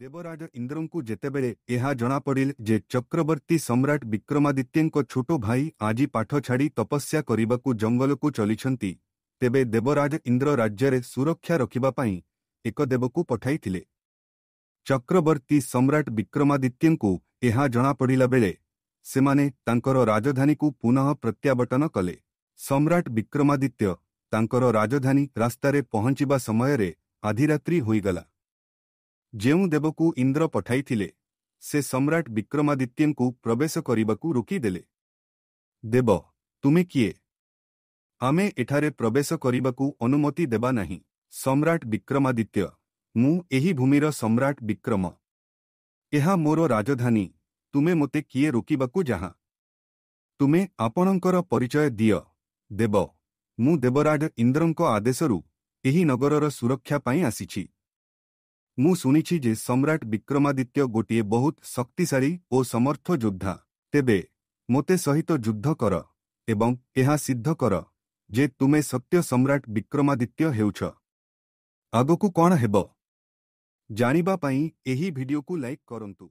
ଦେବରାଜ ଇନ୍ଦ୍ରଙ୍କୁ ଯେତେବେଳେ ଏହା ଜଣାପଡ଼ିଲା ଯେ ଚକ୍ରବର୍ତ୍ତୀ ସମ୍ରାଟ ବିକ୍ରମାଦିତ୍ୟଙ୍କ ଛୋଟ ଭାଇ ଆଜି ପାଠ ଛାଡ଼ି ତପସ୍ୟା କରିବାକୁ ଜଙ୍ଗଲକୁ ଚଲିଛନ୍ତି, ତେବେ ଦେବରାଜ ଇନ୍ଦ୍ର ରାଜ୍ୟରେ ସୁରକ୍ଷା ରଖିବା ପାଇଁ ଏକ ଦେବକୁ ପଠାଇଥିଲେ। ଚକ୍ରବର୍ତ୍ତୀ ସମ୍ରାଟ ବିକ୍ରମାଦିତ୍ୟଙ୍କୁ ଏହା ଜଣାପଡ଼ିଲା ବେଳେ ସେମାନେ ତାଙ୍କର ରାଜଧାନୀକୁ ପୁନଃ ପ୍ରତ୍ୟାବର୍ତ୍ତନ କଲେ। ସମ୍ରାଟ ବିକ୍ରମାଦିତ୍ୟ ତାଙ୍କର ରାଜଧାନୀ ରାସ୍ତାରେ ପହଞ୍ଚିବା ସମୟରେ ଆଧିରାତ୍ରି ହୋଇଗଲା। ଯେଉଁ ଦେବକୁ ଇନ୍ଦ୍ର ପଠାଇଥିଲେ ସେ ସମ୍ରାଟ ବିକ୍ରମାଦିତ୍ୟଙ୍କୁ ପ୍ରବେଶ କରିବାକୁ ରୋକିଦେଲେ। ଦେବ, ତୁମେ କିଏ? ଆମେ ଏଠାରେ ପ୍ରବେଶ କରିବାକୁ ଅନୁମତି ଦେବା ନାହିଁ। ସମ୍ରାଟ ବିକ୍ରମାଦିତ୍ୟ, ମୁଁ ଏହି ଭୂମିର ସମ୍ରାଟ ବିକ୍ରମ। ଏହା ମୋର ରାଜଧାନୀ। ତୁମେ ମୋତେ କିଏ ରୋକିବାକୁ ଚାହଁ? ତୁମେ ଆପଣଙ୍କର ପରିଚୟ ଦିଅ। ଦେବ, ମୁଁ ଦେବରାଜ ଇନ୍ଦ୍ରଙ୍କ ଆଦେଶରୁ ଏହି ନଗରର ସୁରକ୍ଷା ପାଇଁ ଆସିଛି। ମୁଁ ଶୁଣିଛି ଯେ ସମ୍ରାଟ ବିକ୍ରମାଦିତ୍ୟ ଗୋଟିଏ ବହୁତ ଶକ୍ତିଶାଳୀ ଓ ସମର୍ଥ ଯୋଦ୍ଧା। ତେବେ ମୋତେ ସହିତ ଯୁଦ୍ଧ କର ଏବଂ ଏହା ସିଦ୍ଧ କର ଯେ ତୁମେ ସତ୍ୟ ସମ୍ରାଟ ବିକ୍ରମାଦିତ୍ୟ ହେଉଛ। ଆଗକୁ କ'ଣ ହେବ ଜାଣିବା ପାଇଁ ଏହି ଭିଡିଓକୁ ଲାଇକ୍ କରନ୍ତୁ।